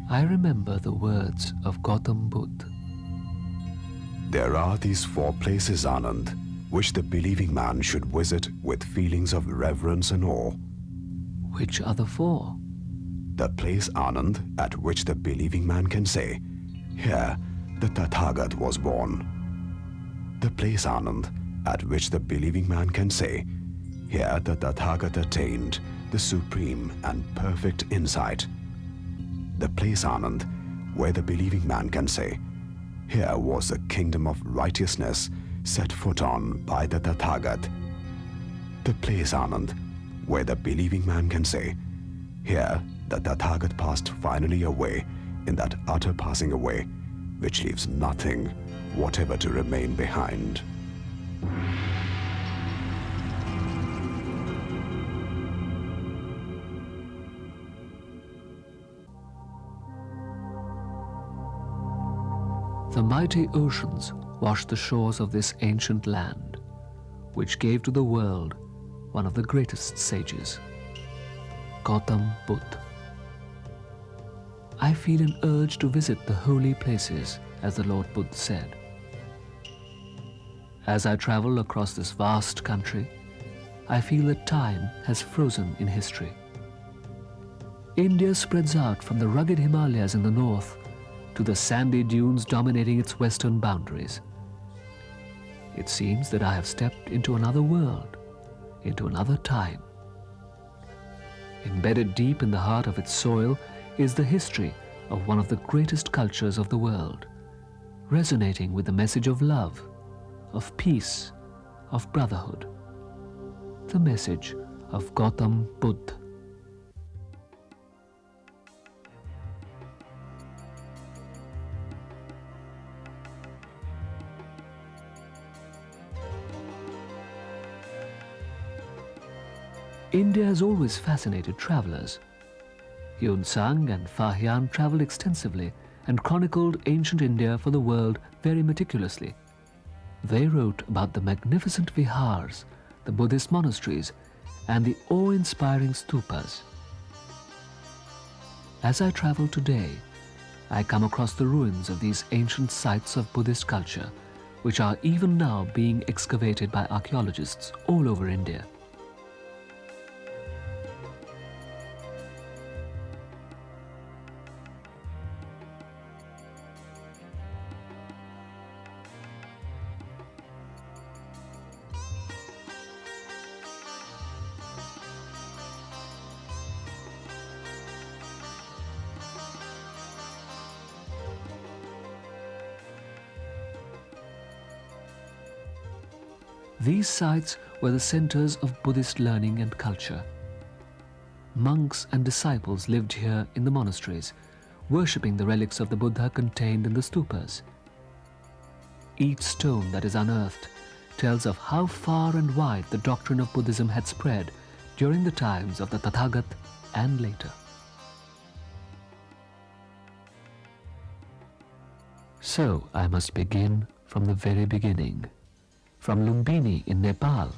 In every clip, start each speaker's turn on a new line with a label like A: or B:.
A: I remember the words of Gautama Buddha.
B: There are these 4 places, Anand, which the believing man should visit with feelings of reverence and awe.
A: Which are the 4?
B: The place, Anand, at which the believing man can say, "Here the Tathagat was born." The place, Anand, at which the believing man can say, "Here the Tathagat attained the supreme and perfect insight." The place, Anand, where the believing man can say, "Here was the kingdom of righteousness set foot on by the Tathagat." The place, Anand, where the believing man can say, "Here the Tathagat passed finally away in that utter passing away which leaves nothing whatever to remain behind.
A: The mighty oceans washed the shores of this ancient land, which gave to the world one of the greatest sages, Gautama Buddha. I feel an urge to visit the holy places, as the Lord Buddha said. As I travel across this vast country, I feel that time has frozen in history. India spreads out from the rugged Himalayas in the north to the sandy dunes dominating its western boundaries. It seems that I have stepped into another world, into another time. Embedded deep in the heart of its soil is the history of one of the greatest cultures of the world, resonating with the message of love, of peace, of brotherhood, the message of Gautama Buddha. India has always fascinated travelers. Yun Tsang and Fa Hian traveled extensively and chronicled ancient India for the world very meticulously. They wrote about the magnificent vihars, the Buddhist monasteries, and the awe-inspiring stupas. As I travel today, I come across the ruins of these ancient sites of Buddhist culture, which are even now being excavated by archaeologists all over India. These sites were the centers of Buddhist learning and culture. Monks and disciples lived here in the monasteries, worshipping the relics of the Buddha contained in the stupas. Each stone that is unearthed tells of how far and wide the doctrine of Buddhism had spread during the times of the Tathagat and later. So I must begin from the very beginning. From Lumbini in Nepal,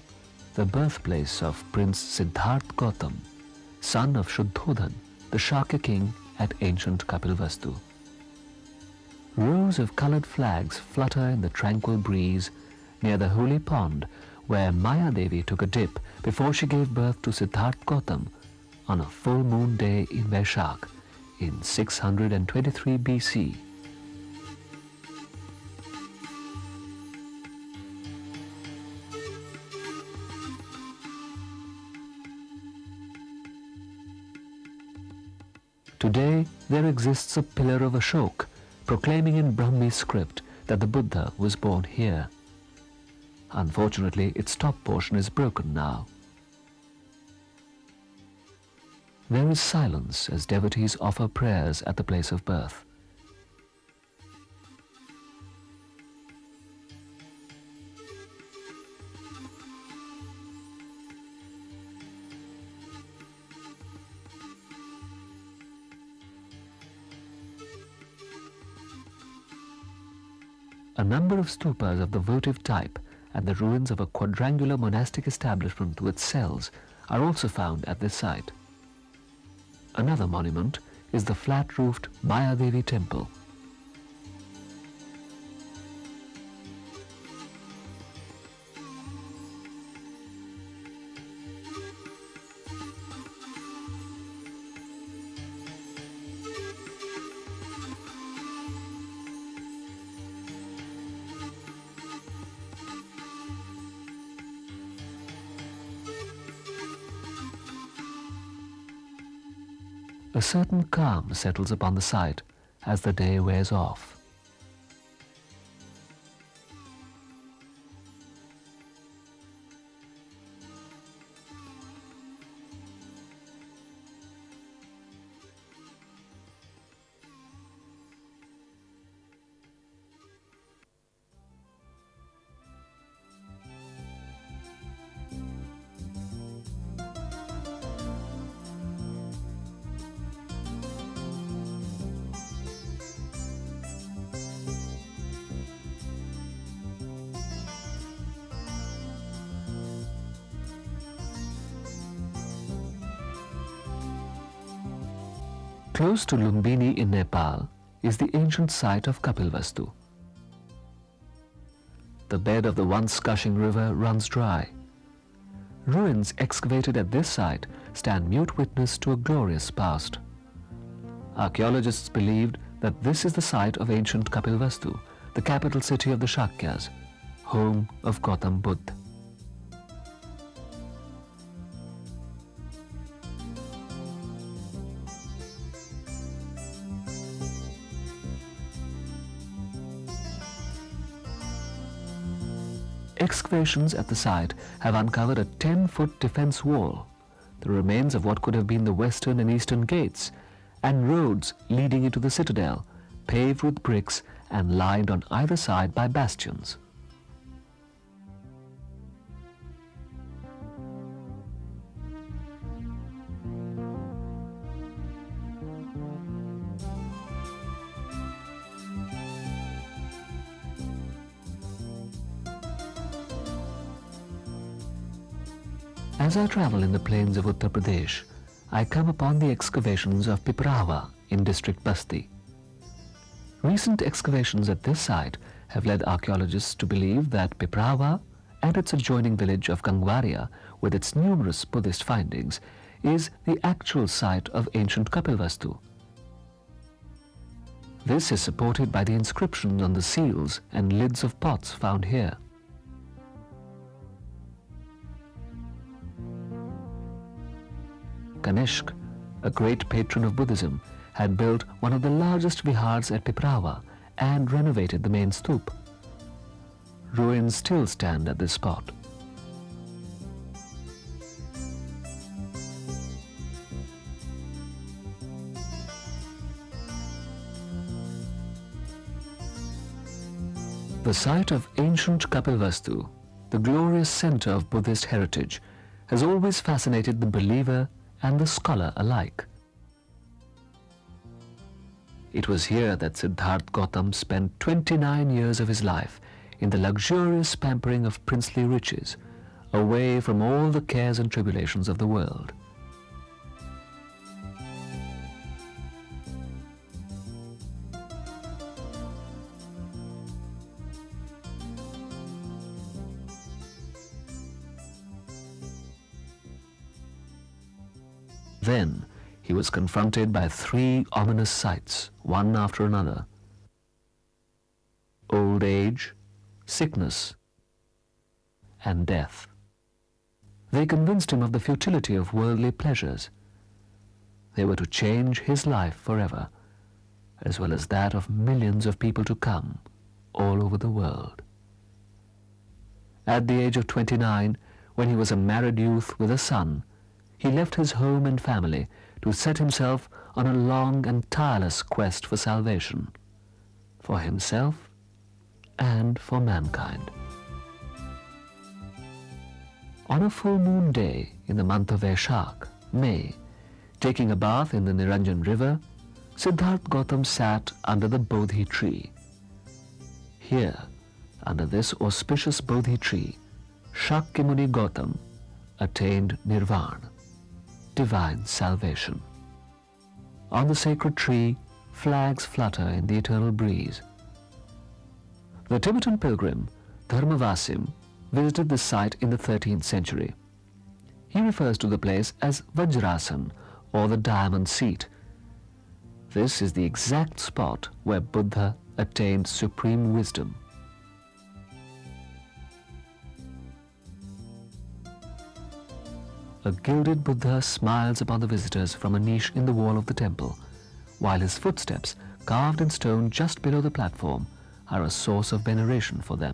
A: the birthplace of Prince Siddhartha Gautam, son of Shuddhodhan, the Shakya king at ancient Kapilvastu. Rows of colored flags flutter in the tranquil breeze near the holy pond where Maya Devi took a dip before she gave birth to Siddhartha Gautam on a full moon day in Vaishak in 623 BC. Today, there exists a pillar of Ashok proclaiming in Brahmi script that the Buddha was born here. Unfortunately, its top portion is broken now. There is silence as devotees offer prayers at the place of birth. A number of stupas of the votive type and the ruins of a quadrangular monastic establishment with cells are also found at this site. Another monument, is the flat-roofed Mayadevi temple. A certain calm settles upon the site as the day wears off. Close to Lumbini in Nepal is the ancient site of Kapilvastu. The bed of the once gushing river runs dry. Ruins excavated at this site stand mute witness to a glorious past. Archaeologists believed that this is the site of ancient Kapilvastu, the capital city of the Shakyas, home of Gautama Buddha. Excavations at the site have uncovered a 10-foot defense wall, the remains of what could have been the western and eastern gates, and roads leading into the citadel, paved with bricks and lined on either side by bastions. As I travel in the plains of Uttar Pradesh, I come upon the excavations of Piprawa in district Basti. Recent excavations at this site have led archaeologists to believe that Piprawa and its adjoining village of Gangwaria, with its numerous Buddhist findings, is the actual site of ancient Kapilvastu. This is supported by the inscriptions on the seals and lids of pots found here. Kanishk, a great patron of Buddhism, had built one of the largest vihars at Piprawa and renovated the main stup. Ruins still stand at this spot. The site of ancient Kapilvastu, the glorious center of Buddhist heritage, has always fascinated the believer and the scholar alike. It was here that Siddhartha Gautam spent 29 years of his life in the luxurious pampering of princely riches, away from all the cares and tribulations of the world. Then he was confronted by 3 ominous sights, one after another: old age, sickness, and death. They convinced him of the futility of worldly pleasures. They were to change his life forever, as well as that of millions of people to come all over the world. At the age of 29, when he was a married youth with a son, he left his home and family to set himself on a long and tireless quest for salvation, for himself and for mankind. On a full moon day in the month of Vaishak, May, taking a bath in the Niranjan river, Siddhartha Gautam sat under the Bodhi tree. Here, under this auspicious Bodhi tree, Shakyamuni Gautam attained Nirvana, divine salvation. On the sacred tree, flags flutter in the eternal breeze. The Tibetan pilgrim Dharmavasim visited this site in the 13th century. He refers to the place as Vajrasan, or the diamond seat. This is the exact spot where Buddha attained supreme wisdom. A gilded Buddha smiles upon the visitors from a niche in the wall of the temple, while his footsteps, carved in stone just below the platform, are a source of veneration for them.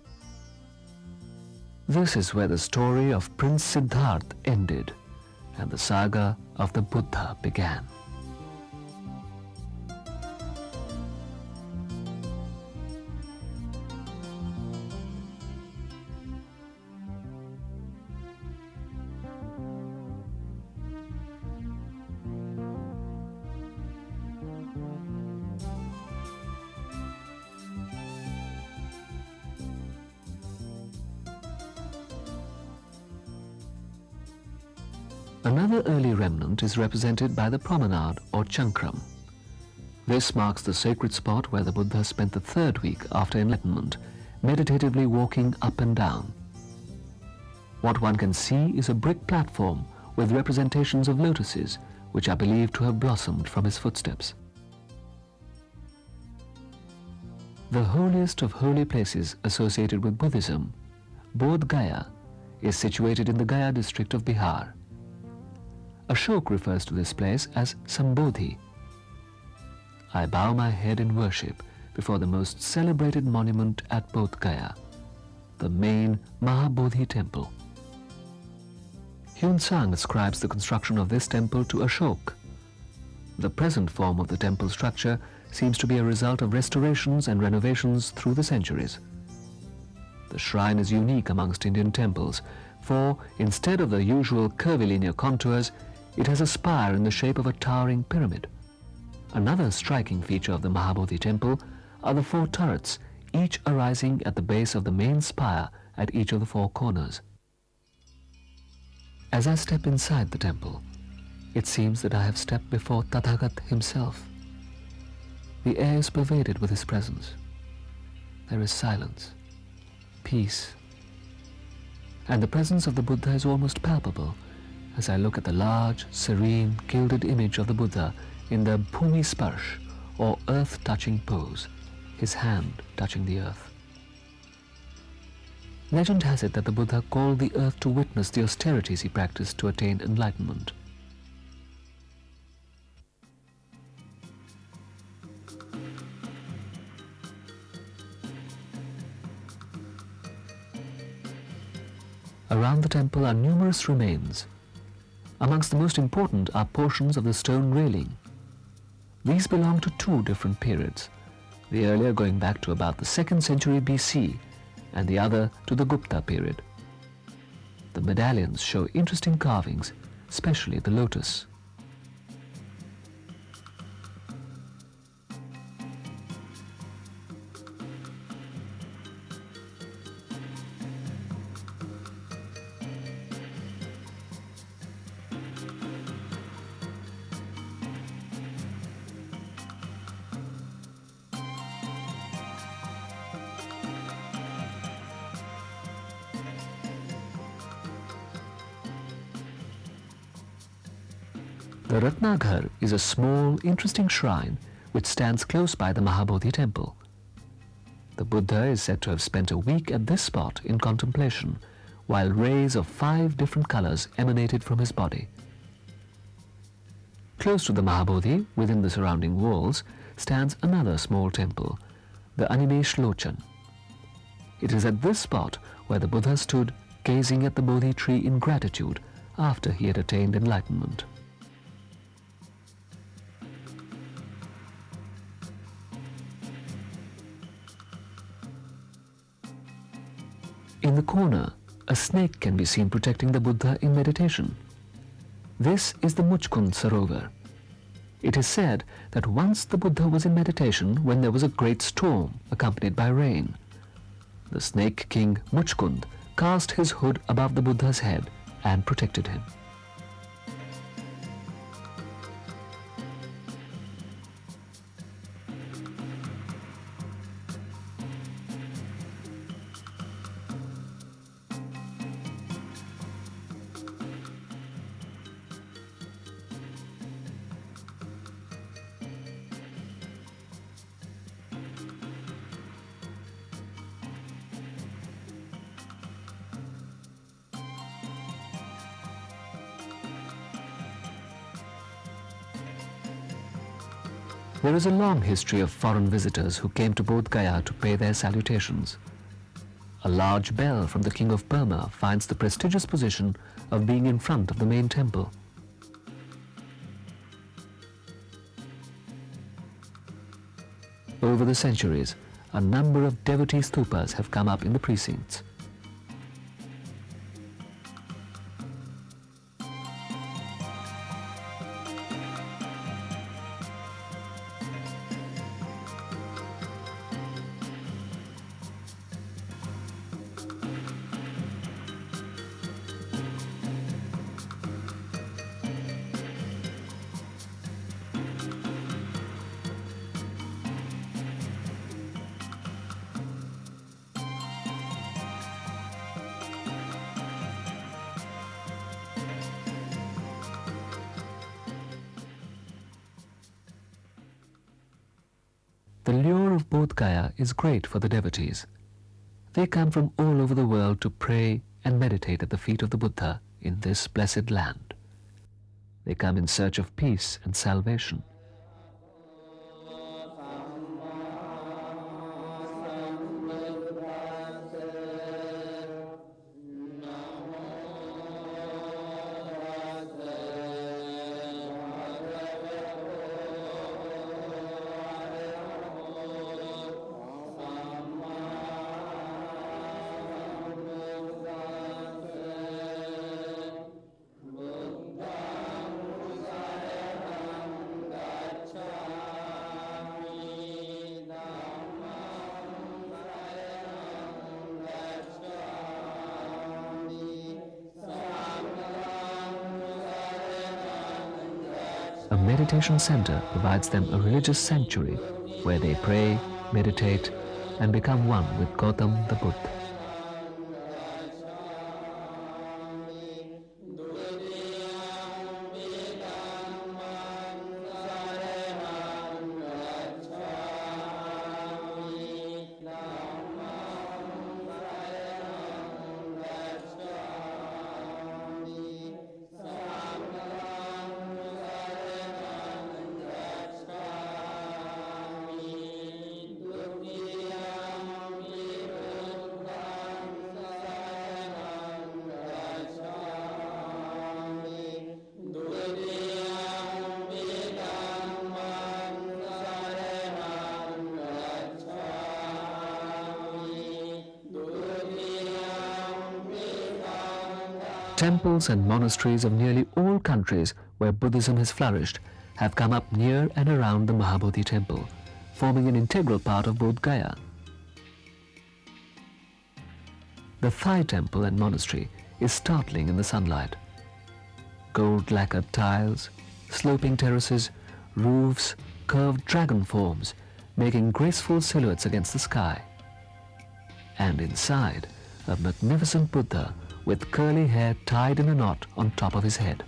A: This is where the story of Prince Siddhartha ended and the saga of the Buddha began. Another early remnant is represented by the promenade or chankram. This marks the sacred spot where the Buddha spent the third week after enlightenment, meditatively walking up and down. What one can see is a brick platform with representations of lotuses, which are believed to have blossomed from his footsteps. The holiest of holy places associated with Buddhism, Bodh Gaya, is situated in the Gaya district of Bihar. Ashok refers to this place as Sambodhi. I bow my head in worship before the most celebrated monument at Bodh Gaya, the main Mahabodhi temple. Hyun Sang ascribes the construction of this temple to Ashok. The present form of the temple structure seems to be a result of restorations and renovations through the centuries. The shrine is unique amongst Indian temples, for instead of the usual curvilinear contours, it has a spire in the shape of a towering pyramid. Another striking feature of the Mahabodhi temple are the 4 turrets, each arising at the base of the main spire at each of the 4 corners. As I step inside the temple, it seems that I have stepped before Tathagat himself. The air is pervaded with his presence. There is silence, peace, and the presence of the Buddha is almost palpable as I look at the large, serene, gilded image of the Buddha in the Bhumi Sparsh, or earth-touching pose, his hand touching the earth. Legend has it that the Buddha called the earth to witness the austerities he practiced to attain enlightenment. Around the temple are numerous remains. Amongst the most important are portions of the stone railing. These belong to 2 different periods, the earlier going back to about the 2nd century BC and the other to the Gupta period. The medallions show interesting carvings, especially the lotus. The Ratnaghar is a small, interesting shrine which stands close by the Mahabodhi temple. The Buddha is said to have spent a week at this spot in contemplation, while rays of 5 different colors emanated from his body. Close to the Mahabodhi, within the surrounding walls, stands another small temple, the Animesh Lochan. It is at this spot where the Buddha stood gazing at the Bodhi tree in gratitude after he had attained enlightenment. In the corner, a snake can be seen protecting the Buddha in meditation. This is the Muchkund Sarovar. It is said that once the Buddha was in meditation when there was a great storm accompanied by rain. The snake king Muchkund cast his hood above the Buddha's head and protected him. There is a long history of foreign visitors who came to Bodh Gaya to pay their salutations. A large bell from the King of Burma finds the prestigious position of being in front of the main temple. Over the centuries, a number of devotee stupas have come up in the precincts. The lure of Bodh Gaya is great for the devotees. They come from all over the world to pray and meditate at the feet of the Buddha in this blessed land. They come in search of peace and salvation. A meditation center provides them a religious sanctuary where they pray, meditate, and become one with Gautama the Buddha. Temples and monasteries of nearly all countries where Buddhism has flourished have come up near and around the Mahabodhi temple, forming an integral part of Bodh Gaya. The Thai temple and monastery is startling in the sunlight. Gold lacquered tiles, sloping terraces, roofs, curved dragon forms, making graceful silhouettes against the sky. And inside, a magnificent Buddha with curly hair tied in a knot on top of his head.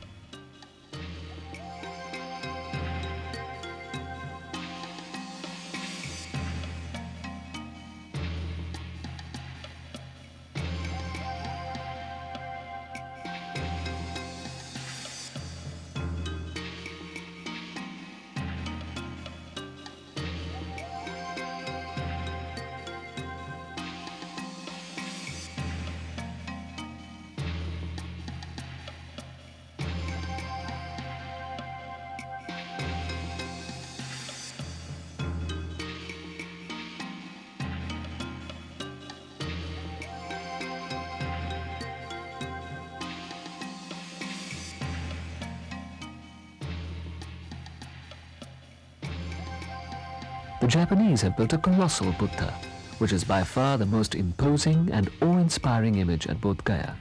A: The Japanese have built a colossal Buddha, which is by far the most imposing and awe-inspiring image at Bodh Gaya.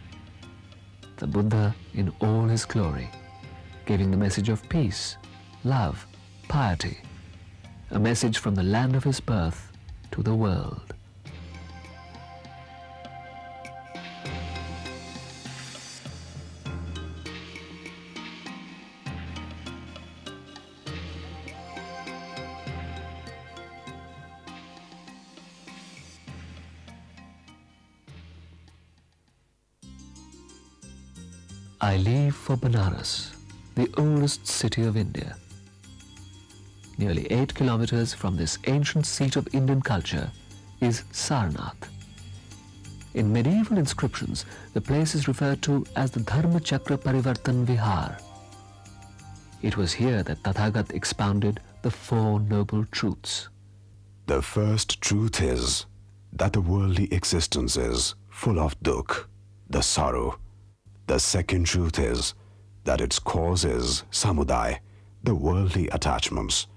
A: The Buddha in all his glory, giving the message of peace, love, piety, a message from the land of his birth to the world. I leave for Benares, the oldest city of India. nearly 8 kilometers from this ancient seat of Indian culture, is Sarnath. In medieval inscriptions, the place is referred to as the Dharma Chakra Parivartan Vihar. It was here that Tathagat expounded the Four Noble Truths.
B: The first truth is that the worldly existence is full of dukh, the sorrow. The second truth is that its cause is samudaya, the worldly attachments.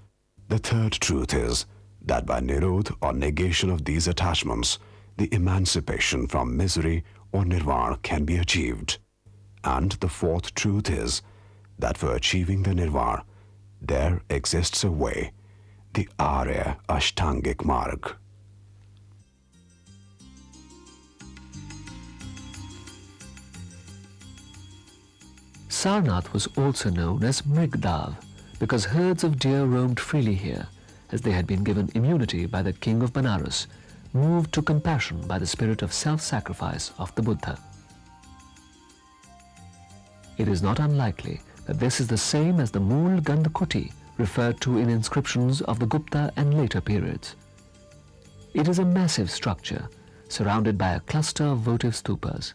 B: The third truth is that by nirodh or negation of these attachments, the emancipation from misery or nirvana can be achieved. And the fourth truth is that for achieving the nirvana, there exists a way, the Arya Ashtangik Marg.
A: Sarnath was also known as Mrigdav because herds of deer roamed freely here, as they had been given immunity by the king of Benares, moved to compassion by the spirit of self-sacrifice of the Buddha. It is not unlikely that this is the same as the Mool Gandhkuti referred to in inscriptions of the Gupta and later periods. It is a massive structure surrounded by a cluster of votive stupas.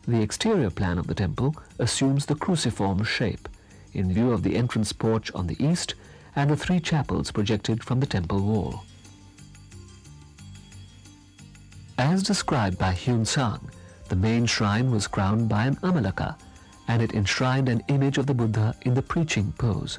A: The exterior plan of the temple assumes the cruciform shape in view of the entrance porch on the east and the 3 chapels projected from the temple wall. As described by Hyun Sang, the main shrine was crowned by an amalaka, and it enshrined an image of the Buddha in the preaching pose.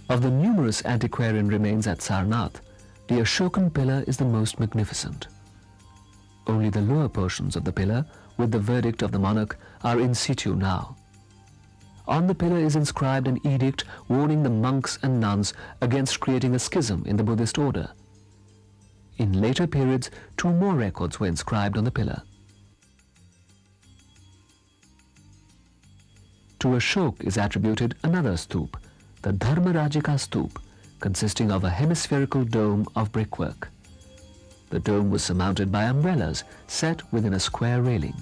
A: Of the numerous antiquarian remains at Sarnath, the Ashokan pillar is the most magnificent. Only the lower portions of the pillar, with the verdict of the monarch, are in situ now. On the pillar is inscribed an edict warning the monks and nuns against creating a schism in the Buddhist order. In later periods, 2 more records were inscribed on the pillar. To Ashok is attributed another stup, the Dharmarajika stup, consisting of a hemispherical dome of brickwork. The dome was surmounted by umbrellas set within a square railing.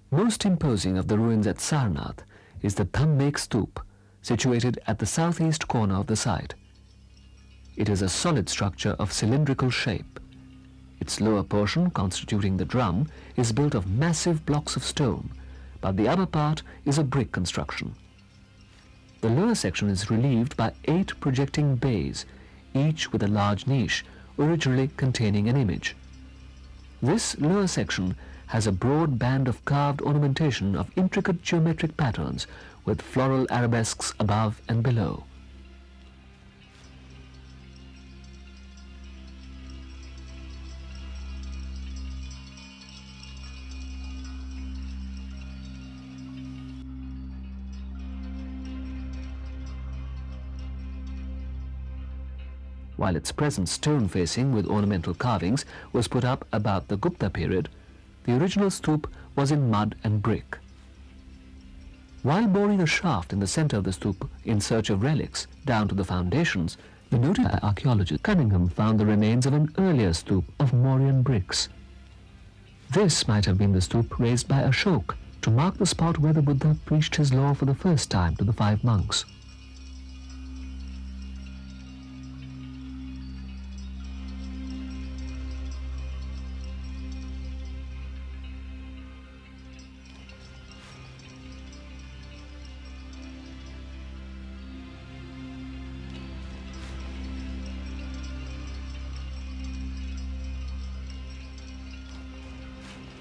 A: Most imposing of the ruins at Sarnath is the Dhammek Stup, situated at the southeast corner of the site. It is a solid structure of cylindrical shape. Its lower portion, constituting the drum, is built of massive blocks of stone, but the upper part is a brick construction. The lower section is relieved by 8 projecting bays, each with a large niche, originally containing an image. This lower section has a broad band of carved ornamentation of intricate geometric patterns with floral arabesques above and below. While its present stone facing with ornamental carvings was put up about the Gupta period, the original stup was in mud and brick. While boring a shaft in the center of the stup in search of relics down to the foundations, the noted archaeologist Cunningham found the remains of an earlier stup of Mauryan bricks. This might have been the stup raised by Ashok to mark the spot where the Buddha preached his law for the first time to the 5 monks.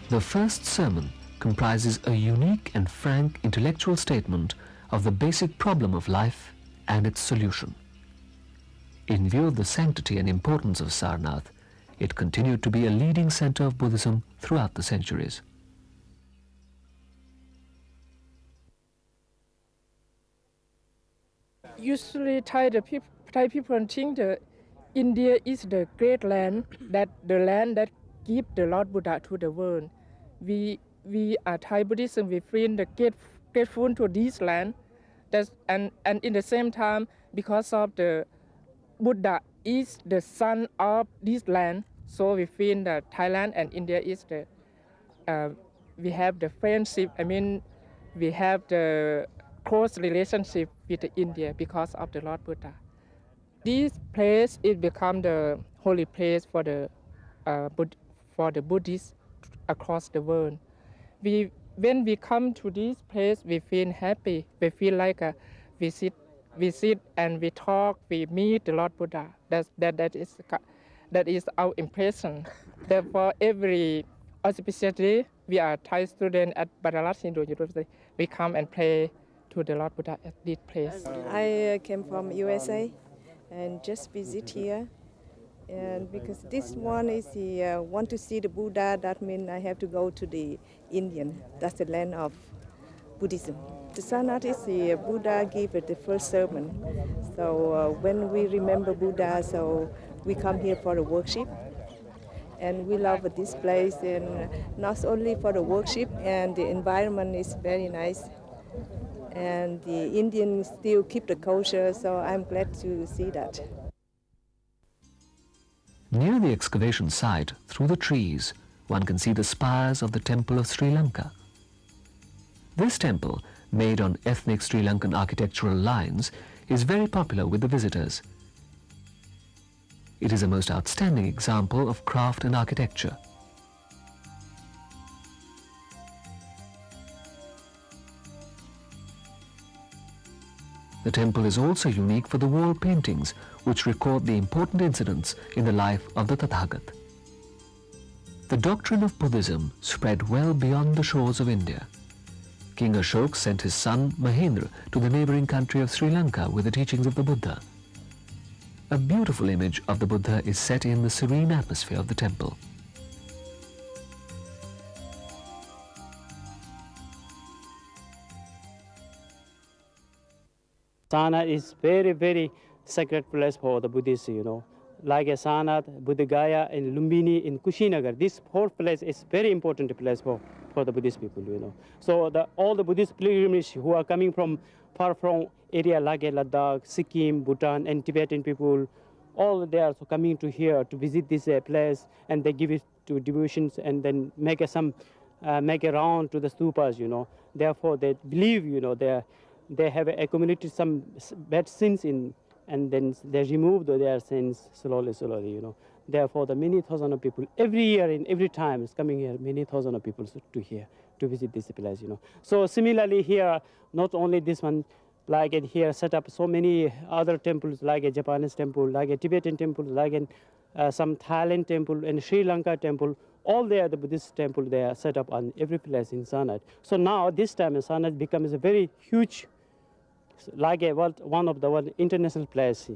A: The first sermon comprises a unique and frank intellectual statement of the basic problem of life and its solution. In view of the sanctity and importance of Sarnath, it continued to be a leading center of Buddhism throughout the centuries.
C: Usually Thai people think that India is the great land, that the land that gives the Lord Buddha to the world. We are Thai Buddhism, we feel grateful to this land. And in the same time, because of the Buddha is the son of this land, so we feel that Thailand and India is we have the friendship, we have the close relationship with India because of the Lord Buddha. This place it become the holy place for the Buddhists across the world. When we come to this place, we feel happy. We feel like we sit and we talk. We meet the Lord Buddha. That is our impression. Therefore, every auspicious day, we are Thai students at Banaras Hindu University. We come and pray to the Lord Buddha at this place.
D: I came from USA and just visit here. And because this one is want to see the Buddha, that means I have to go to the Indian. That's the land of Buddhism. The Sarnath is the Buddha gave it the first sermon. So when we remember Buddha, so we come here for the worship. And we love this place, and not only for the worship, and the environment is very nice. And the Indians still keep the culture, so I'm glad to see that.
A: Near the excavation site, through the trees, one can see the spires of the temple of Sri Lanka. This temple, made on ethnic Sri Lankan architectural lines, is very popular with the visitors. It is a most outstanding example of craft and architecture. The temple is also unique for the wall paintings, which record the important incidents in the life of the Tathagat. The doctrine of Buddhism spread well beyond the shores of India. King Ashok sent his son Mahendra to the neighboring country of Sri Lanka with the teachings of the Buddha. A beautiful image of the Buddha is set in the serene atmosphere of the temple.
E: Sarnath is very, very sacred place for the Buddhists, Like Sarnath, Buddha Gaya, and Lumbini in Kushinagar. This whole place is very important place for the Buddhist people, So all the Buddhist pilgrims who are coming from far from area like Ladakh, Sikkim, Bhutan, and Tibetan people, all they are coming to here to visit this place, and they give it to devotions and then make a round to the stupas, Therefore, they believe, they have accumulated some bad sins in, and then they remove their sins slowly, Therefore, the many thousands of people every year and every time is coming here, many thousands of people to here to visit this place, So similarly here, not only this one, like here set up so many other temples, like a Japanese temple, like a Tibetan temple, like some Thailand temple and Sri Lanka temple. All there, the Buddhist temple, they are set up on every place in Sarnath. So now this time Sarnath becomes a very huge, like one of the world international place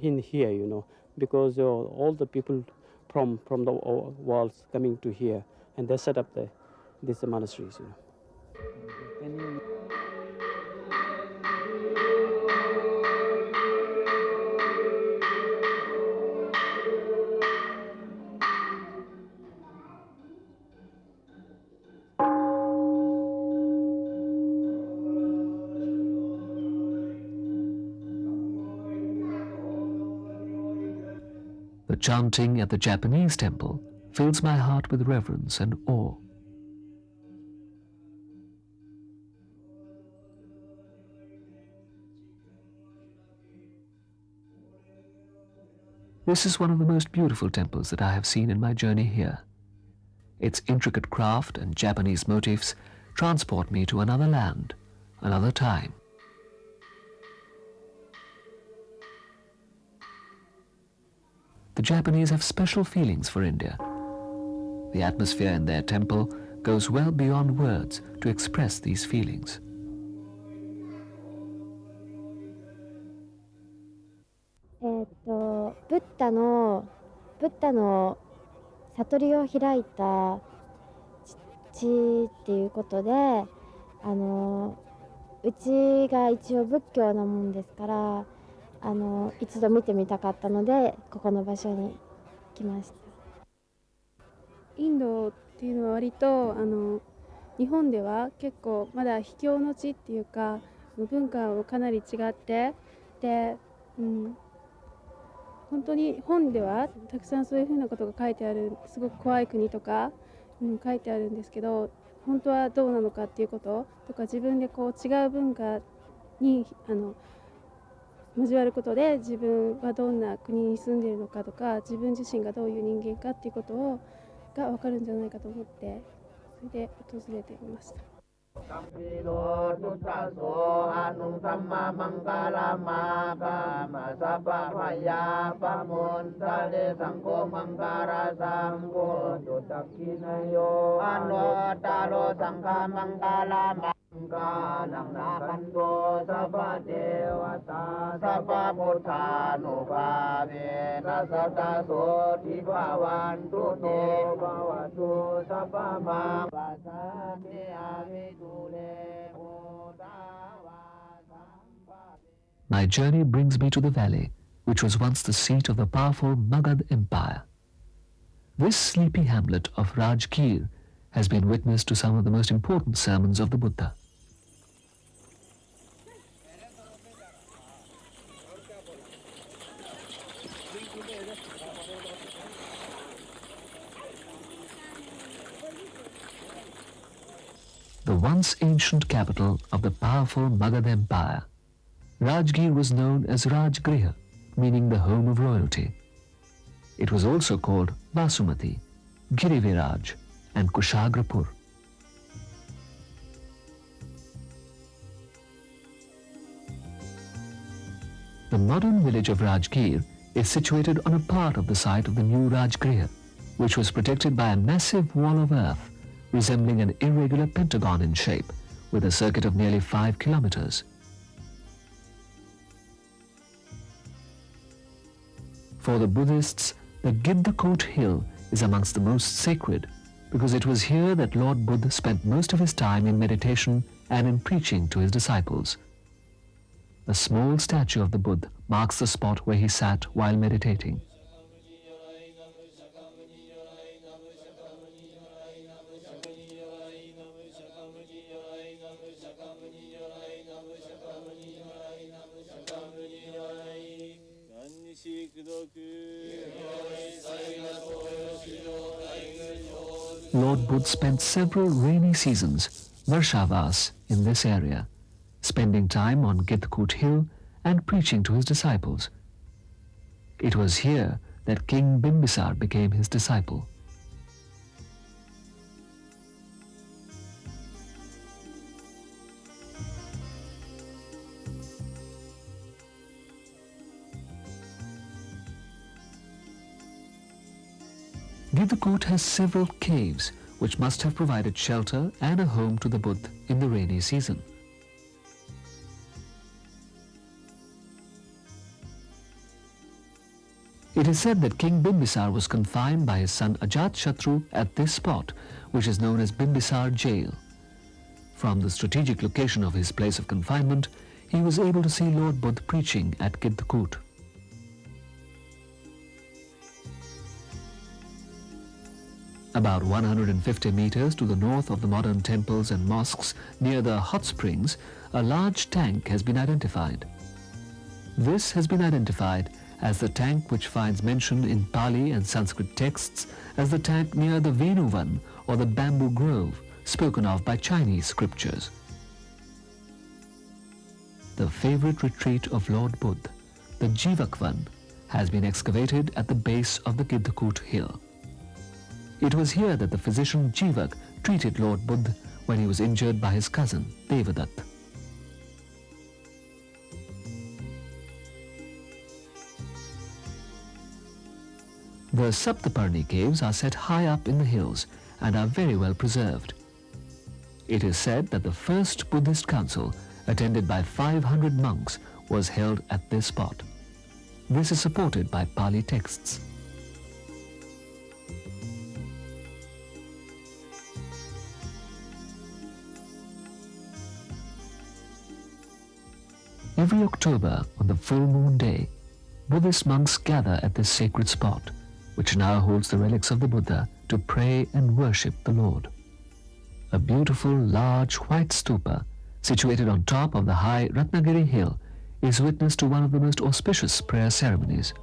E: in here, because all the people from the world coming to here, and they set up these monasteries.
A: The chanting at the Japanese temple fills my heart with reverence and awe. This is one of the most beautiful temples that I have seen in my journey here. Its intricate craft and Japanese motifs transport me to another land, another time. The Japanese have special feelings for India. The atmosphere in their temple goes well beyond words to express these feelings.
F: Buddha 悟りを開いた地っていうことで、うちが一応仏教なもんですから、一度見てみたかったので、ここの場所に来ました。
G: インドっていうのは割と日本では結構まだ秘境の地っていうか文化をかなり違ってで、本当に本ではたくさんそういうふうなことが書いてある、すごく怖い国とか、書いてあるんですけど、本当はどうなのかっていうこととか、自分でこう違う文化に交わることで自分はどんな国に住んでいるのかとか、自分自身がどういう人間かっていうことが分かるんじゃないかと思って、それで訪れてみました。
A: My journey brings me to the valley, which was once the seat of the powerful Magad Empire. This sleepy hamlet of Rajgir has been witness to some of the most important sermons of the Buddha. The once ancient capital of the powerful Magad Empire, Rajgir was known as Rajgriha, meaning the home of royalty. It was also called Basumati, Giriviraj, and Kushagrapur. The modern village of Rajgir is situated on a part of the site of the new Rajgriha, which was protected by a massive wall of earth resembling an irregular pentagon in shape, with a circuit of nearly 5 kilometers. For the Buddhists, the Giddakot hill is amongst the most sacred because it was here that Lord Buddha spent most of his time in meditation and in preaching to his disciples. A small statue of the Buddha marks the spot where he sat while meditating. Lord Buddha spent several rainy seasons, Varshavas, in this area, spending time on Giddakot hill and preaching to his disciples. It was here that King Bimbisar became his disciple. Giddakot has several caves which must have provided shelter and a home to the Buddha in the rainy season. It is said that King Bimbisar was confined by his son Ajatashatru at this spot, which is known as Bimbisar Jail. From the strategic location of his place of confinement, he was able to see Lord Buddha preaching at Giddakot. About 150 meters to the north of the modern temples and mosques near the hot springs, a large tank has been identified. This has been identified as the tank which finds mention in Pali and Sanskrit texts as the tank near the Venuvan or the bamboo grove spoken of by Chinese scriptures. The favorite retreat of Lord Buddha, the Jivakvan, has been excavated at the base of the Giddakot hill. It was here that the physician Jivak treated Lord Buddha when he was injured by his cousin, Devadatta. The Saptaparni caves are set high up in the hills and are very well preserved. It is said that the first Buddhist council, attended by 500 monks, was held at this spot. This is supported by Pali texts. Every October, on the full moon day, Buddhist monks gather at this sacred spot, which now holds the relics of the Buddha, to pray and worship the Lord. A beautiful, large, white stupa, situated on top of the high Ratnagiri hill, is witness to one of the most auspicious prayer ceremonies.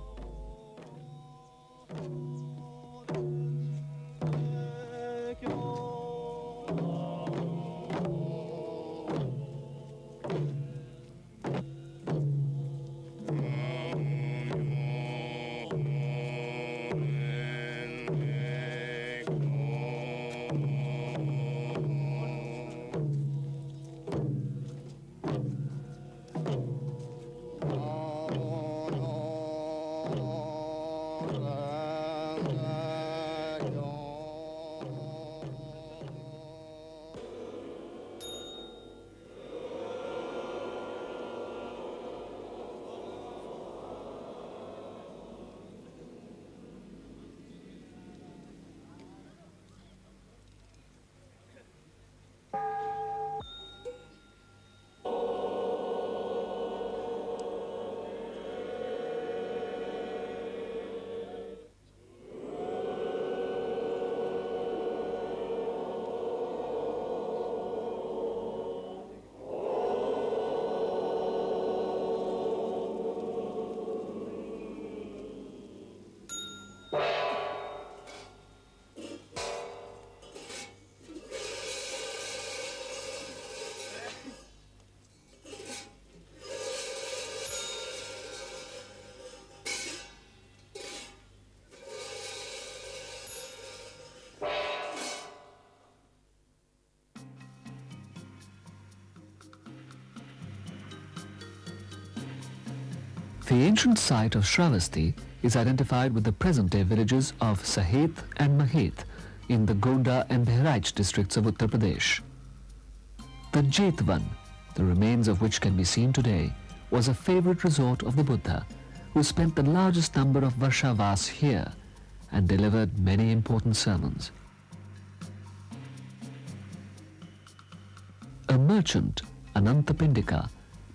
A: The ancient site of Shravasti is identified with the present-day villages of Sahet and Mahet in the Gonda and Behraich districts of Uttar Pradesh. The Jetvan, the remains of which can be seen today, was a favorite resort of the Buddha, who spent the largest number of Varshavas here and delivered many important sermons. A merchant, Anantapindika,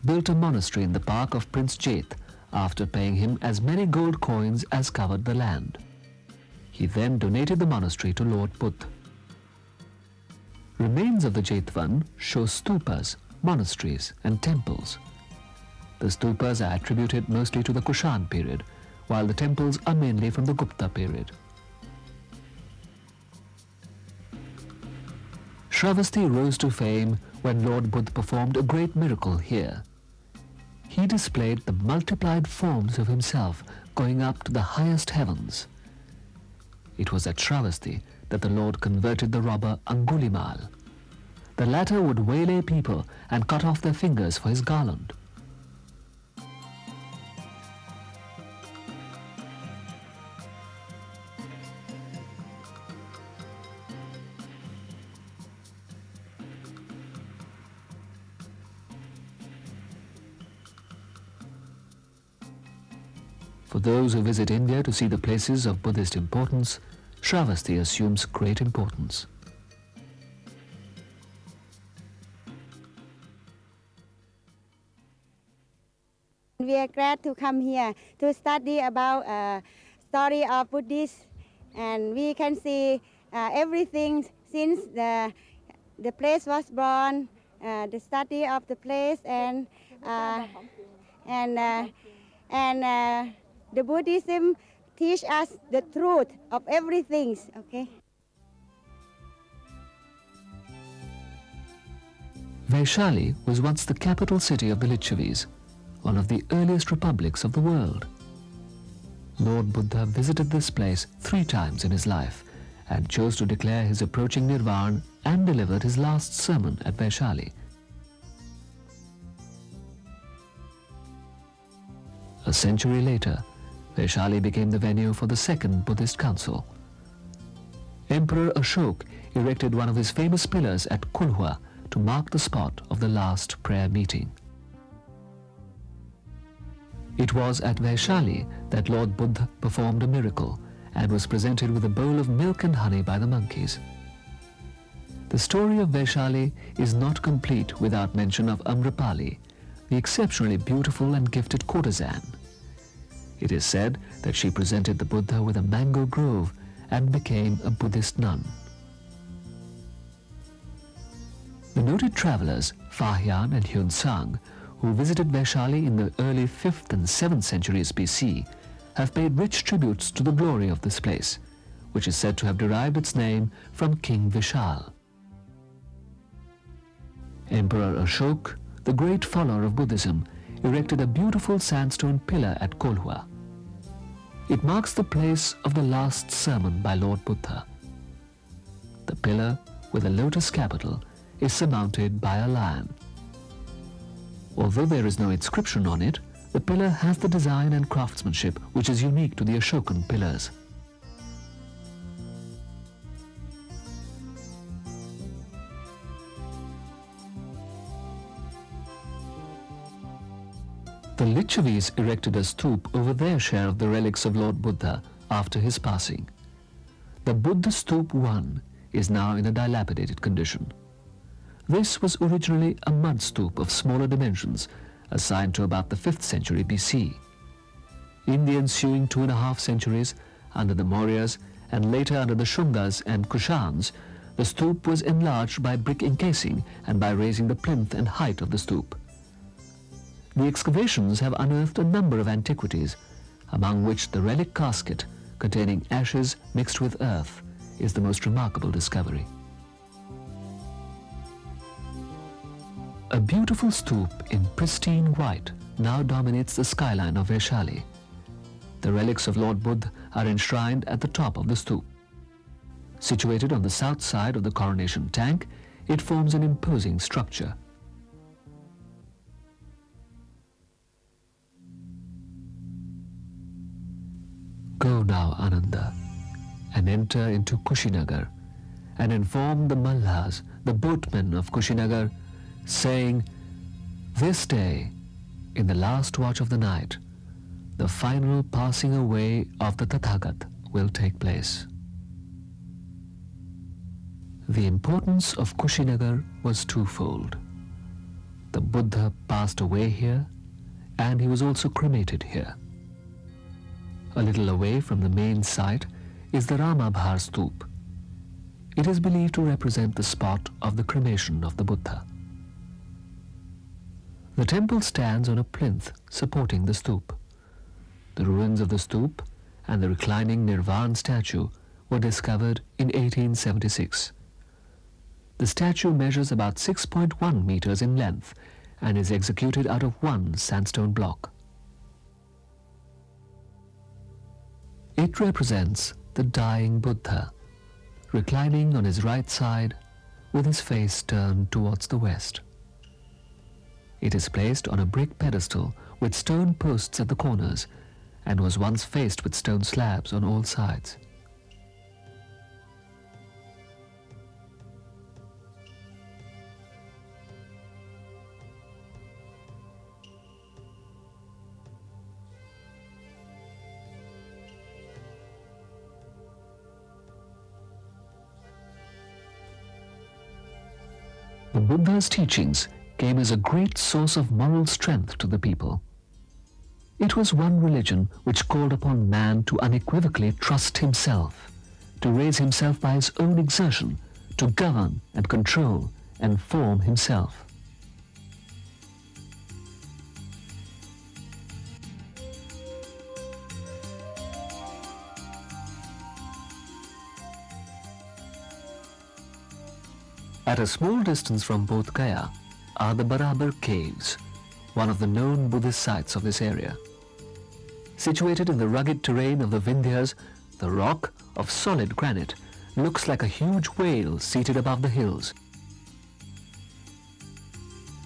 A: built a monastery in the park of Prince Jeth after paying him as many gold coins as covered the land. He then donated the monastery to Lord Buddha. Remains of the Jetvan show stupas, monasteries and temples. The stupas are attributed mostly to the Kushan period, while the temples are mainly from the Gupta period. Shravasti rose to fame when Lord Buddha performed a great miracle here. He displayed the multiplied forms of himself going up to the highest heavens. It was at Shravasti that the Lord converted the robber Angulimal. The latter would waylay people and cut off their fingers for his garland. For those who visit India to see the places of Buddhist importance, Shravasti assumes great importance.
H: We are glad to come here to study about story of Buddhists, and we can see everything since the place was born, the study of the place, and the Buddhism teach us the truth of everything. Okay.
A: Vaishali was once the capital city of the Lichavis, one of the earliest republics of the world. Lord Buddha visited this place 3 times in his life and chose to declare his approaching Nirvana and delivered his last sermon at Vaishali. A century later, Vaishali became the venue for the second Buddhist council. Emperor Ashoka erected one of his famous pillars at Kulhua to mark the spot of the last prayer meeting. It was at Vaishali that Lord Buddha performed a miracle and was presented with a bowl of milk and honey by the monkeys. The story of Vaishali is not complete without mention of Amrapali, the exceptionally beautiful and gifted courtesan. It is said that she presented the Buddha with a mango grove and became a Buddhist nun. The noted travelers Fahian and Hyun Sang, who visited Vaishali in the early 5th and 7th centuries BC, have paid rich tributes to the glory of this place, which is said to have derived its name from King Vishal. Emperor Ashoka, the great follower of Buddhism, erected a beautiful sandstone pillar at Kolhua. It marks the place of the last sermon by Lord Buddha. The pillar, with a lotus capital, is surmounted by a lion. Although there is no inscription on it, the pillar has the design and craftsmanship which is unique to the Ashokan pillars. The Lichavis erected a stupa over their share of the relics of Lord Buddha after his passing. The Buddha Stupa 1 is now in a dilapidated condition. This was originally a mud stupa of smaller dimensions, assigned to about the 5th century BC. In the ensuing 2.5 centuries, under the Mauryas and later under the Shungas and Kushans, the stupa was enlarged by brick encasing and by raising the plinth and height of the stupa. The excavations have unearthed a number of antiquities, among which the relic casket, containing ashes mixed with earth, is the most remarkable discovery. A beautiful stupa in pristine white now dominates the skyline of Vaishali. The relics of Lord Buddha are enshrined at the top of the stupa. Situated on the south side of the coronation tank, it forms an imposing structure. Go now, Ananda, and enter into Kushinagar, and inform the Mallas, the boatmen of Kushinagar, saying, this day, in the last watch of the night, the final passing away of the Tathagat will take place. The importance of Kushinagar was twofold. The Buddha passed away here, and he was also cremated here. A little away from the main site is the Ramabhar Stupa. It is believed to represent the spot of the cremation of the Buddha. The temple stands on a plinth supporting the stupa. The ruins of the stupa and the reclining Nirvan statue were discovered in 1876. The statue measures about 6.1 meters in length and is executed out of one sandstone block. It represents the dying Buddha, reclining on his right side with his face turned towards the west. It is placed on a brick pedestal with stone posts at the corners and was once faced with stone slabs on all sides. The Buddha's teachings came as a great source of moral strength to the people. It was one religion which called upon man to unequivocally trust himself, to raise himself by his own exertion, to govern and control and form himself. At a small distance from Bodh Gaya are the Barabar Caves, one of the known Buddhist sites of this area. Situated in the rugged terrain of the Vindhyas, the rock, of solid granite, looks like a huge whale seated above the hills.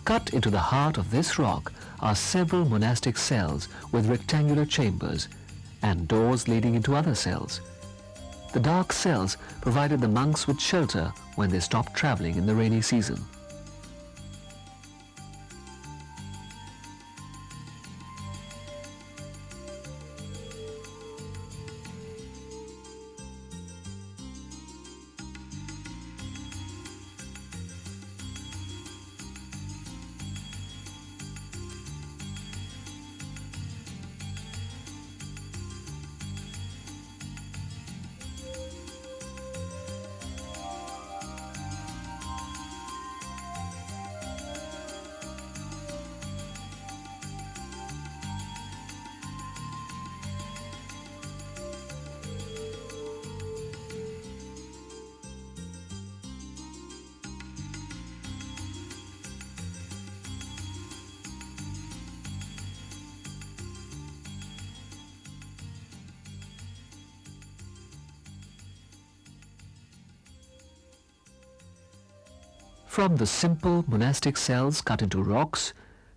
A: Cut into the heart of this rock are several monastic cells with rectangular chambers and doors leading into other cells. The dark cells provided the monks with shelter when they stopped traveling in the rainy season. From the simple monastic cells cut into rocks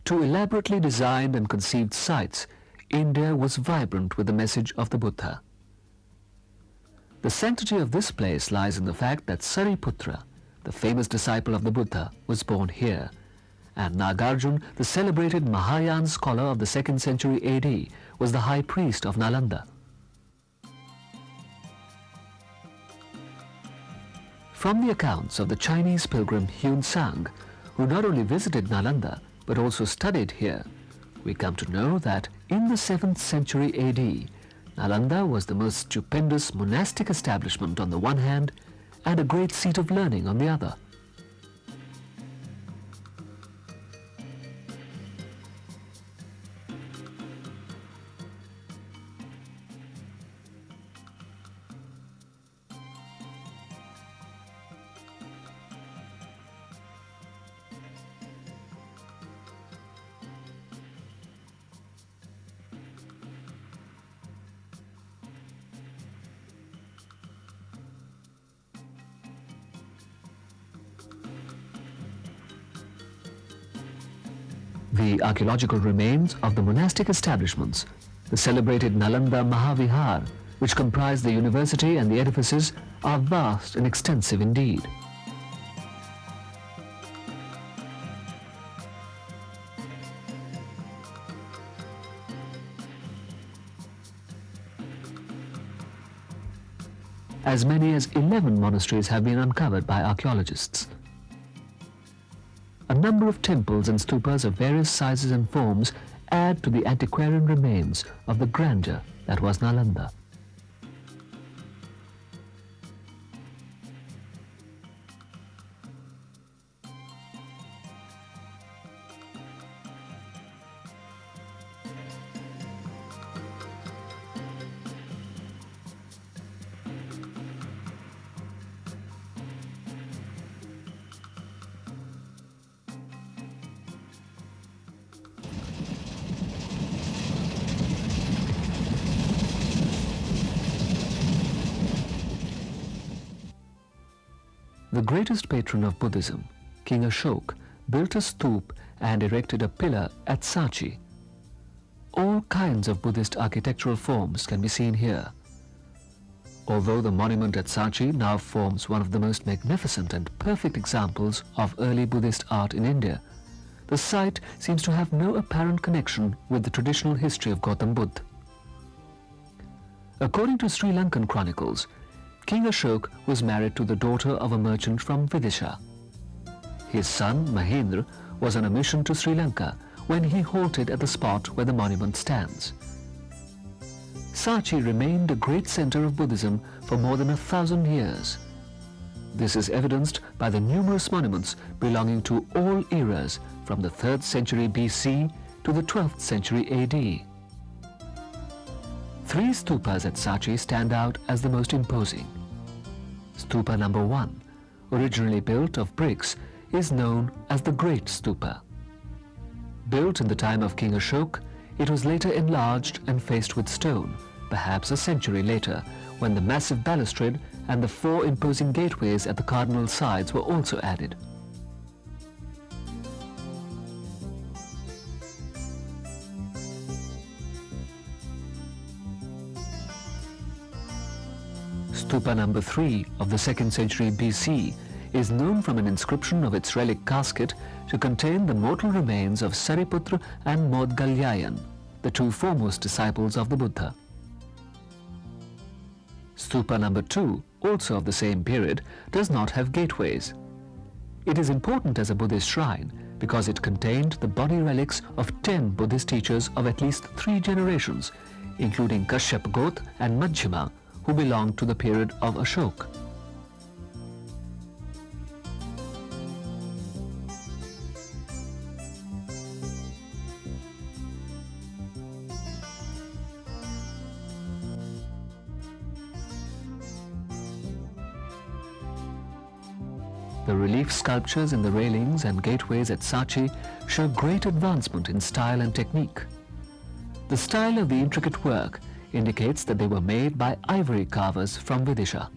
A: to elaborately designed and conceived sites, India was vibrant with the message of the Buddha. The sanctity of this place lies in the fact that Sariputra, the famous disciple of the Buddha, was born here, and Nagarjuna, the celebrated Mahayana scholar of the 2nd century AD, was the high priest of Nalanda. From the accounts of the Chinese pilgrim Hyun Sang, who not only visited Nalanda but also studied here, we come to know that in the 7th century AD, Nalanda was the most stupendous monastic establishment on the one hand and a great seat of learning on the other. The archaeological remains of the monastic establishments, the celebrated Nalanda Mahavihar, which comprise the university and the edifices, are vast and extensive indeed. As many as 11 monasteries have been uncovered by archaeologists. A number of temples and stupas of various sizes and forms add to the antiquarian remains of the grandeur that was Nalanda. The greatest patron of Buddhism, King Ashoka, built a stupa and erected a pillar at Sachi. All kinds of Buddhist architectural forms can be seen here. Although the monument at Sachi now forms one of the most magnificent and perfect examples of early Buddhist art in India, the site seems to have no apparent connection with the traditional history of Gautama Buddha. According to Sri Lankan chronicles, King Ashoka was married to the daughter of a merchant from Vidisha. His son, Mahendra, was on a mission to Sri Lanka when he halted at the spot where the monument stands. Sachi remained a great center of Buddhism for more than 1,000 years. This is evidenced by the numerous monuments belonging to all eras from the 3rd century BC to the 12th century AD. 3 stupas at Sachi stand out as the most imposing. Stupa number 1, originally built of bricks, is known as the Great Stupa. Built in the time of King Ashoka, it was later enlarged and faced with stone, perhaps a century later, when the massive balustrade and the 4 imposing gateways at the cardinal sides were also added. Stupa number 3 of the 2nd century BC is known from an inscription of its relic casket to contain the mortal remains of Sariputra and Maudgalyayan, the two foremost disciples of the Buddha. Stupa number 2, also of the same period, does not have gateways. It is important as a Buddhist shrine because it contained the body relics of 10 Buddhist teachers of at least 3 generations, including Kashyap Goth and Majjhima, who belonged to the period of Ashoka. The relief sculptures in the railings and gateways at Sachi show great advancement in style and technique. The style of the intricate work indicates that they were made by ivory carvers from Vidisha.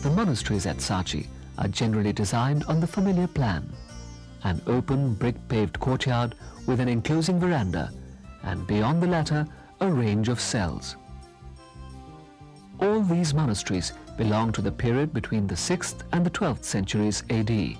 A: The monasteries at Sachi are generally designed on the familiar plan: an open brick-paved courtyard with an enclosing veranda, and beyond the latter, a range of cells. All these monasteries belong to the period between the 6th and the 12th centuries AD.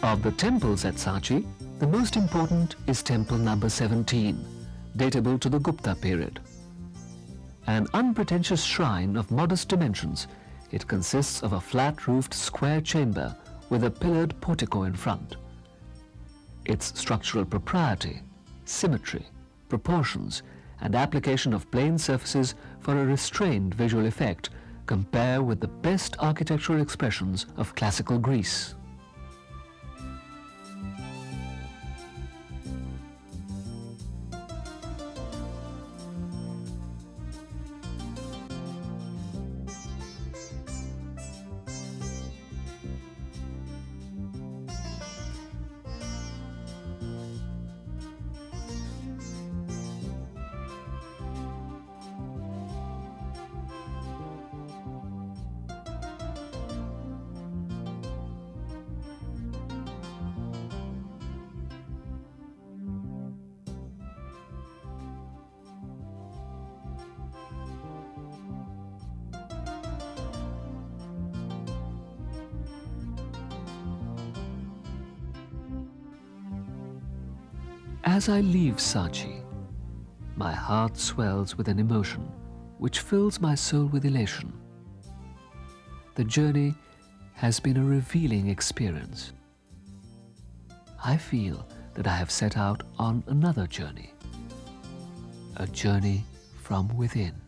A: Of the temples at Sachi, the most important is temple number 17, datable to the Gupta period. An unpretentious shrine of modest dimensions, it consists of a flat-roofed square chamber with a pillared portico in front. Its structural propriety, symmetry, proportions, and application of plane surfaces for a restrained visual effect compare with the best architectural expressions of classical Greece. As I leave Sachi, my heart swells with an emotion which fills my soul with elation. The journey has been a revealing experience. I feel that I have set out on another journey, a journey from within.